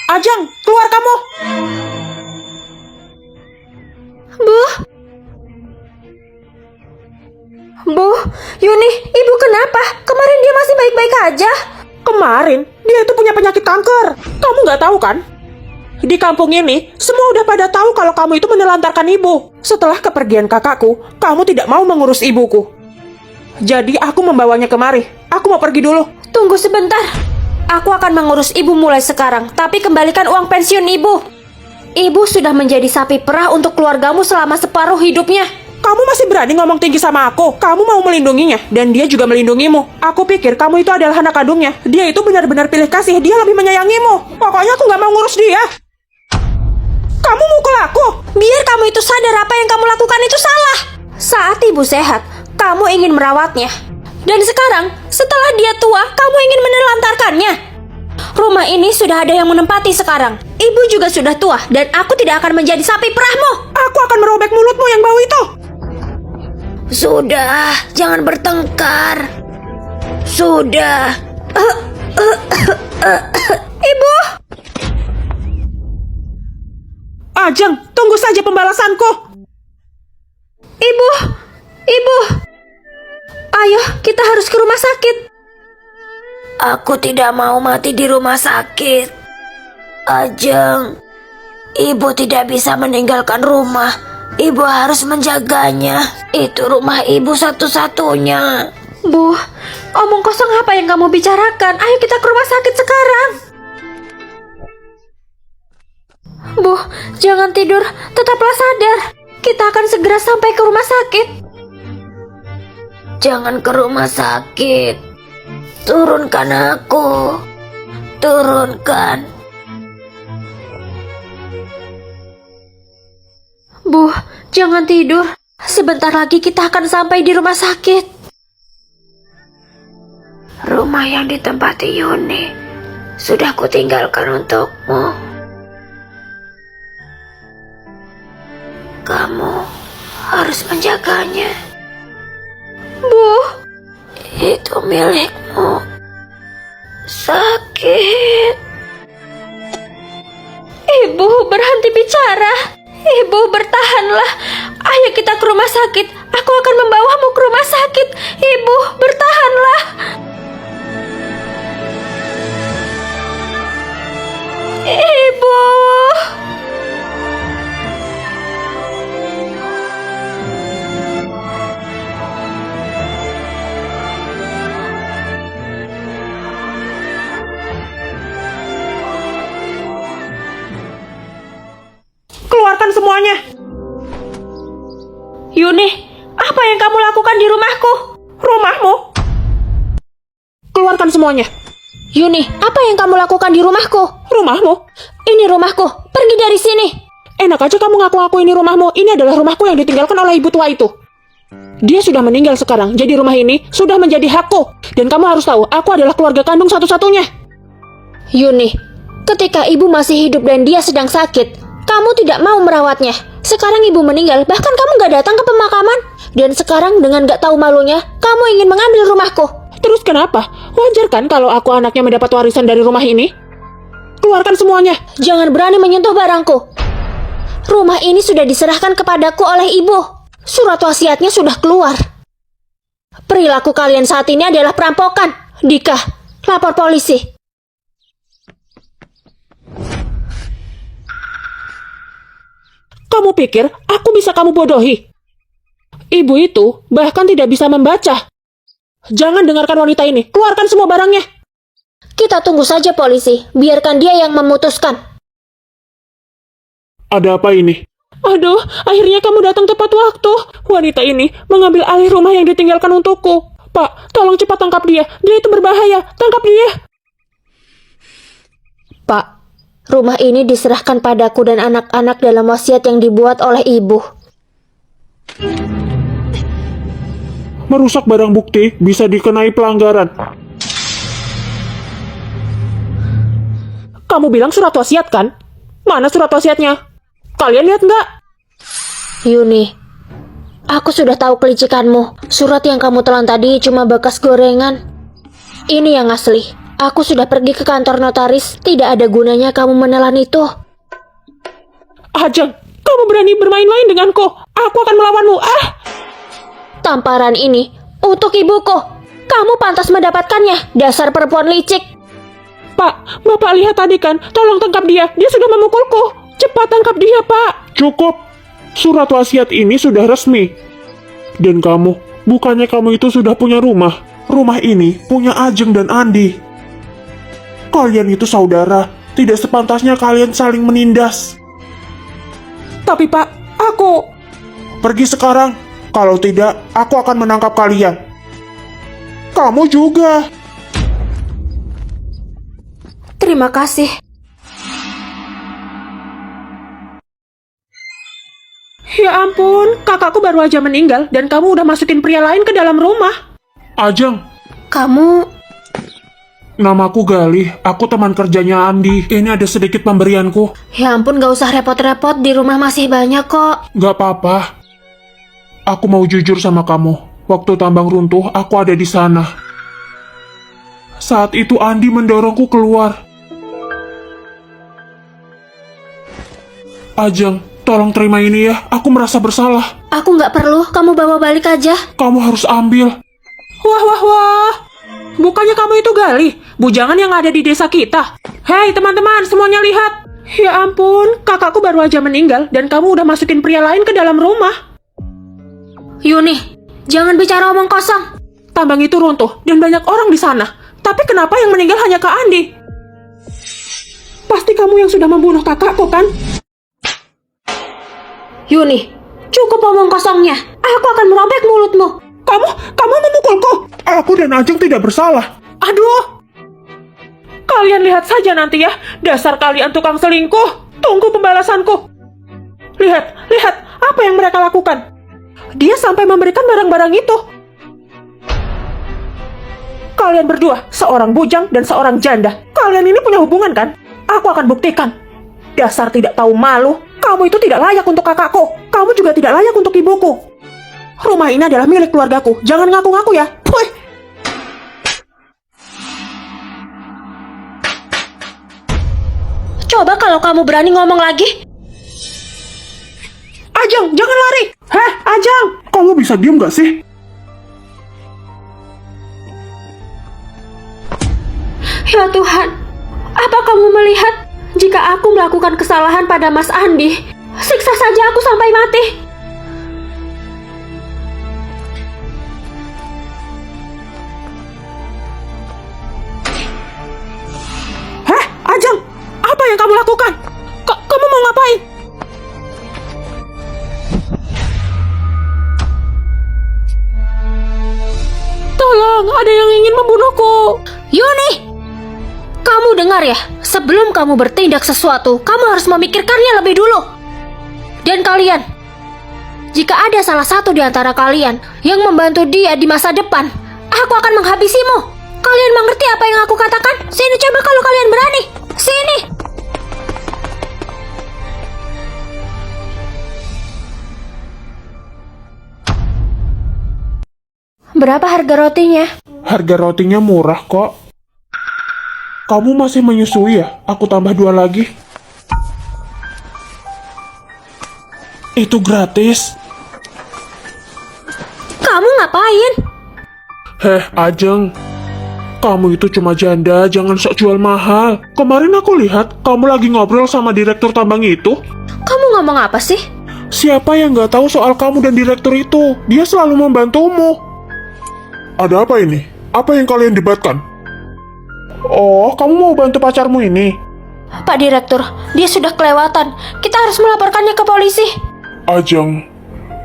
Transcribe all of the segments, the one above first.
Ajeng, keluar kamu! Bu? Bu, Yuni, ibu kenapa? Kemarin dia masih baik-baik aja. Kemarin, dia itu punya penyakit kanker. Kamu nggak tahu kan? Di kampung ini, semua udah pada tahu kalau kamu itu menelantarkan ibu. Setelah kepergian kakakku, kamu tidak mau mengurus ibuku. Jadi aku membawanya kemari. Aku mau pergi dulu. Tunggu sebentar. Aku akan mengurus ibu mulai sekarang, tapi kembalikan uang pensiun ibu. Ibu sudah menjadi sapi perah untuk keluargamu selama separuh hidupnya. Kamu masih berani ngomong tinggi sama aku. Kamu mau melindunginya, dan dia juga melindungimu. Aku pikir kamu itu adalah anak kandungnya. Dia itu benar-benar pilih kasih. Dia lebih menyayangimu. Pokoknya aku nggak mau ngurus dia. Kamu mukul aku. Biar kamu itu sadar apa yang kamu lakukan itu salah. Saat ibu sehat, kamu ingin merawatnya. Dan sekarang, setelah dia tua, kamu ingin menelantarkannya. Rumah ini sudah ada yang menempati sekarang. Ibu juga sudah tua, dan aku tidak akan menjadi sapi perahmu. Aku akan merobek mulutmu yang bau itu. Sudah, jangan bertengkar. Sudah. Ibu. Ajeng, tunggu saja pembalasanku. Ibu. Ayo, kita harus ke rumah sakit. Aku tidak mau mati di rumah sakit. Ajeng, ibu tidak bisa meninggalkan rumah. Ibu harus menjaganya. Itu rumah ibu satu-satunya. Bu, omong kosong apa yang kamu bicarakan? Ayo kita ke rumah sakit sekarang. Bu, jangan tidur. Tetaplah sadar. Kita akan segera sampai ke rumah sakit. Jangan ke rumah sakit. Turunkan aku. Turunkan. Bu, jangan tidur. Sebentar lagi kita akan sampai di rumah sakit. Rumah yang ditempati Yuni sudah kutinggalkan untukmu. Kamu harus menjaganya. Bu, itu milikmu. Sakit. Ibu, berhenti bicara. Ibu, bertahanlah. Ayo kita ke rumah sakit. Aku akan membawamu ke rumah sakit. Ibu, bertahanlah. Ibu. Keluarkan semuanya. Yuni, apa yang kamu lakukan di rumahku? Rumahmu? Keluarkan semuanya. Yuni, apa yang kamu lakukan di rumahku? Rumahmu? Ini rumahku. Pergi dari sini. Enak aja kamu ngaku-ngaku ini rumahmu. Ini adalah rumahku yang ditinggalkan oleh ibu tua itu. Dia sudah meninggal sekarang, jadi rumah ini sudah menjadi hakku. Dan kamu harus tahu, aku adalah keluarga kandung satu-satunya. Yuni, ketika ibu masih hidup dan dia sedang sakit, kamu tidak mau merawatnya. Sekarang ibu meninggal, bahkan kamu gak datang ke pemakaman. Dan sekarang dengan gak tahu malunya, kamu ingin mengambil rumahku. Terus kenapa? Wajar kan kalau aku anaknya mendapat warisan dari rumah ini? Keluarkan semuanya. Jangan berani menyentuh barangku. Rumah ini sudah diserahkan kepadaku oleh ibu. Surat wasiatnya sudah keluar. Perilaku kalian saat ini adalah perampokan. Dika, lapor polisi. Kamu pikir aku bisa kamu bodohi? Ibu itu bahkan tidak bisa membaca. Jangan dengarkan wanita ini. Keluarkan semua barangnya. Kita tunggu saja polisi. Biarkan dia yang memutuskan. Ada apa ini? Aduh, akhirnya kamu datang tepat waktu. Wanita ini mengambil alih rumah yang ditinggalkan untukku. Pak, tolong cepat tangkap dia. Dia itu berbahaya. Tangkap dia. Pak, rumah ini diserahkan padaku dan anak-anak dalam wasiat yang dibuat oleh ibu. Merusak barang bukti bisa dikenai pelanggaran. Kamu bilang surat wasiat kan? Mana surat wasiatnya? Kalian lihat nggak? Yuni, aku sudah tahu kelicikanmu. Surat yang kamu telan tadi cuma bekas gorengan. Ini yang asli. Aku sudah pergi ke kantor notaris. Tidak ada gunanya kamu menelan itu. Ajeng, kamu berani bermain-main denganku. Aku akan melawanmu. Tamparan ini untuk ibuku. Kamu pantas mendapatkannya, dasar perempuan licik. Pak, Bapak lihat tadi kan? Tolong tangkap dia. Dia sudah memukulku. Cepat tangkap dia, Pak. Cukup. Surat wasiat ini sudah resmi. Dan kamu, bukannya kamu itu sudah punya rumah. Rumah ini punya Ajeng dan Andi. Kalian itu saudara. Tidak sepantasnya kalian saling menindas. Tapi Pak, aku... Pergi sekarang. Kalau tidak, aku akan menangkap kalian. Kamu juga. Terima kasih. Ya ampun, kakakku baru aja meninggal dan kamu udah masukin pria lain ke dalam rumah. Ajeng. Kamu... Namaku Galih, aku teman kerjanya Andi. Ini ada sedikit pemberianku. Ya ampun, gak usah repot-repot. Di rumah masih banyak kok. Gak apa-apa. Aku mau jujur sama kamu. Waktu tambang runtuh, aku ada di sana. Saat itu Andi mendorongku keluar. Ajeng, tolong terima ini ya. Aku merasa bersalah. Aku gak perlu, kamu bawa balik aja. Kamu harus ambil. Wah. Bukannya kamu itu Galih, bujangan yang ada di desa kita. Hei teman-teman, semuanya lihat. Ya ampun, kakakku baru aja meninggal dan kamu udah masukin pria lain ke dalam rumah. Yuni, jangan bicara omong kosong. Tambang itu runtuh dan banyak orang di sana. Tapi kenapa yang meninggal hanya Kak Andi? Pasti kamu yang sudah membunuh kakakku kan? Yuni, cukup omong kosongnya. Aku akan merobek mulutmu. Kamu memukulku. Aku dan Ajeng tidak bersalah. Aduh. Kalian lihat saja nanti ya. Dasar kalian tukang selingkuh. Tunggu pembalasanku. Lihat apa yang mereka lakukan. Dia sampai memberikan barang-barang itu. Kalian berdua, seorang bujang dan seorang janda. Kalian ini punya hubungan kan? Aku akan buktikan. Dasar tidak tahu malu. Kamu itu tidak layak untuk kakakku. Kamu juga tidak layak untuk ibuku. Rumah ini adalah milik keluargaku. Jangan ngaku-ngaku ya. Puih. Coba kalau kamu berani ngomong lagi. Ajeng, jangan lari. Heh, Ajeng. Kamu bisa diem gak sih? Ya Tuhan, apa kamu melihat jika aku melakukan kesalahan pada Mas Andi? Siksa saja aku sampai mati. Heh, Ajeng. Apa yang kamu lakukan? Kamu mau ngapain? Tolong, ada yang ingin membunuhku. Yuni, kamu dengar ya? Sebelum kamu bertindak sesuatu, kamu harus memikirkannya lebih dulu. Dan kalian, jika ada salah satu di antara kalian yang membantu dia di masa depan, aku akan menghabisimu. Kalian mengerti apa yang aku katakan? Sini coba kalau kalian berani. Sini. Berapa harga rotinya? Harga rotinya murah kok. Kamu masih menyusui ya? Aku tambah 2 lagi. Itu gratis. Kamu ngapain? Heh, Ajeng. Kamu itu cuma janda, jangan sok jual mahal. Kemarin aku lihat kamu lagi ngobrol sama direktur tambang itu. Kamu ngomong apa sih? Siapa yang nggak tahu soal kamu dan direktur itu? Dia selalu membantumu. Ada apa ini? Apa yang kalian debatkan? Oh, kamu mau bantu pacarmu ini? Pak Direktur, dia sudah kelewatan. Kita harus melaporkannya ke polisi. Ajeng,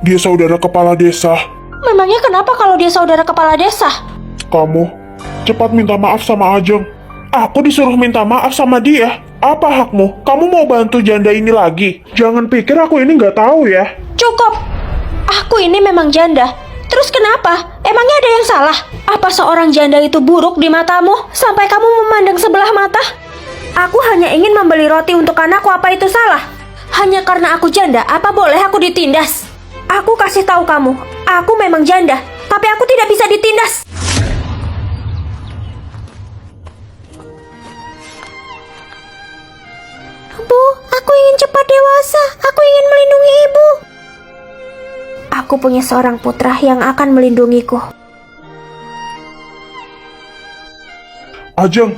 dia saudara kepala desa. Memangnya kenapa kalau dia saudara kepala desa? Kamu, cepat minta maaf sama Ajeng. Aku disuruh minta maaf sama dia. Apa hakmu? Kamu mau bantu janda ini lagi? Jangan pikir aku ini nggak tahu ya. Cukup. Aku ini memang janda. Terus kenapa? Emangnya ada yang salah? Apa seorang janda itu buruk di matamu sampai kamu memandang sebelah mata? Aku hanya ingin membeli roti untuk anakku, apa itu salah? Hanya karena aku janda, apa boleh aku ditindas? Aku kasih tahu kamu, aku memang janda, tapi aku tidak bisa ditindas. dewasa. Aku ingin melindungi ibu. Aku punya seorang putra yang akan melindungiku. Ajeng,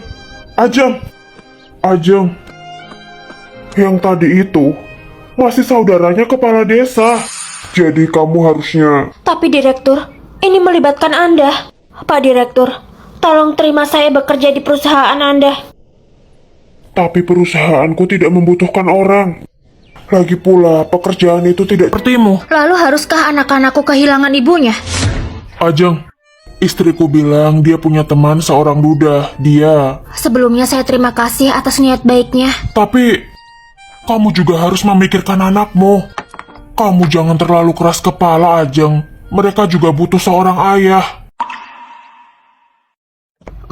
Ajeng, Ajeng. Yang tadi itu masih saudaranya kepala desa. Jadi kamu harusnya... Tapi Direktur, ini melibatkan Anda. Pak Direktur, tolong terima saya bekerja di perusahaan Anda. Tapi perusahaanku tidak membutuhkan orang. Lagi pula pekerjaan itu tidak... Sepertimu. Lalu haruskah anak-anakku kehilangan ibunya? Ajeng, istriku bilang dia punya teman seorang duda. Dia... Sebelumnya saya terima kasih atas niat baiknya. Tapi kamu juga harus memikirkan anakmu. Kamu jangan terlalu keras kepala, Ajeng. Mereka juga butuh seorang ayah.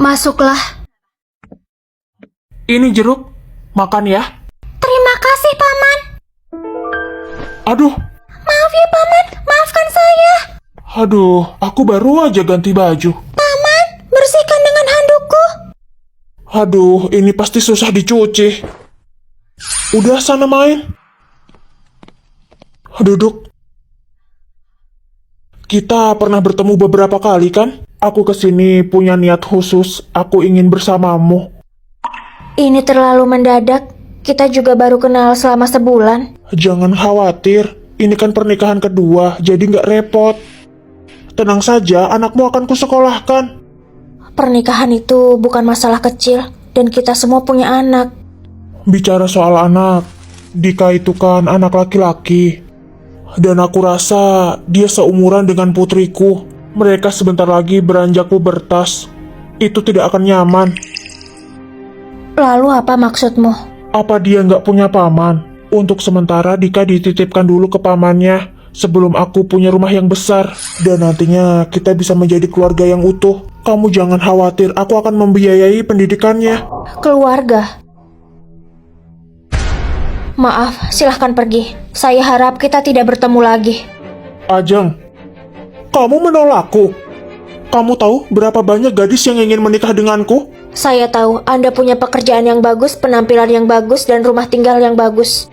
Masuklah. Ini jeruk. Makan ya. Terima kasih, Paman. Aduh, Maaf ya, Paman. Maafkan saya. aduh, aku baru aja ganti baju. Paman, bersihkan dengan handukku. Aduh, ini pasti susah dicuci. Udah sana main. Duduk. Kita pernah bertemu beberapa kali kan? Aku kesini punya niat khusus. Aku ingin bersamamu. Ini terlalu mendadak. Kita juga baru kenal selama sebulan. Jangan khawatir. Ini kan pernikahan kedua, jadi nggak repot. Tenang saja, anakmu akan kusekolahkan. Pernikahan itu bukan masalah kecil. Dan kita semua punya anak. Bicara soal anak, Dika itu kan anak laki-laki. Dan aku rasa dia seumuran dengan putriku. Mereka sebentar lagi beranjak pubertas. Itu tidak akan nyaman. Lalu apa maksudmu? Apa dia nggak punya paman? Untuk sementara Dika dititipkan dulu ke pamannya sebelum aku punya rumah yang besar. Dan nantinya kita bisa menjadi keluarga yang utuh. Kamu jangan khawatir, aku akan membiayai pendidikannya. Keluarga. Maaf, silahkan pergi. Saya harap kita tidak bertemu lagi. Ajeng, kamu menolakku. Kamu tahu berapa banyak gadis yang ingin menikah denganku? Saya tahu Anda punya pekerjaan yang bagus, penampilan yang bagus, dan rumah tinggal yang bagus.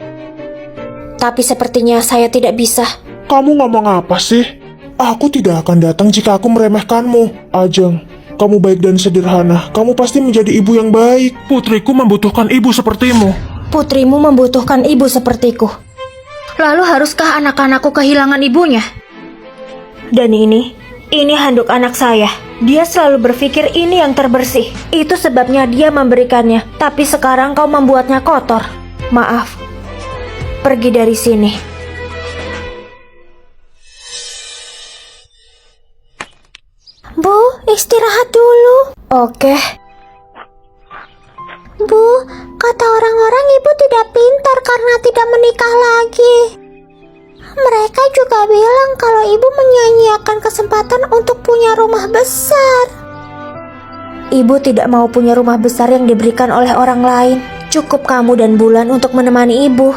Tapi sepertinya saya tidak bisa. Kamu ngomong apa sih? Aku tidak akan datang jika aku meremehkanmu. Ajeng, kamu baik dan sederhana. Kamu pasti menjadi ibu yang baik. Putriku membutuhkan ibu sepertimu. Putrimu membutuhkan ibu sepertiku. Lalu haruskah anak-anakku kehilangan ibunya? Dan ini handuk anak saya. Dia selalu berpikir ini yang terbersih. Itu sebabnya dia memberikannya. Tapi sekarang kau membuatnya kotor. Maaf. Pergi dari sini. Bu, istirahat dulu. Oke. Bu, kata orang-orang ibu tidak pintar karena tidak menikah lagi. Mereka juga bilang kalau ibu menyia-nyiakan kesempatan untuk punya rumah besar. Ibu tidak mau punya rumah besar yang diberikan oleh orang lain. Cukup kamu dan Bulan untuk menemani ibu.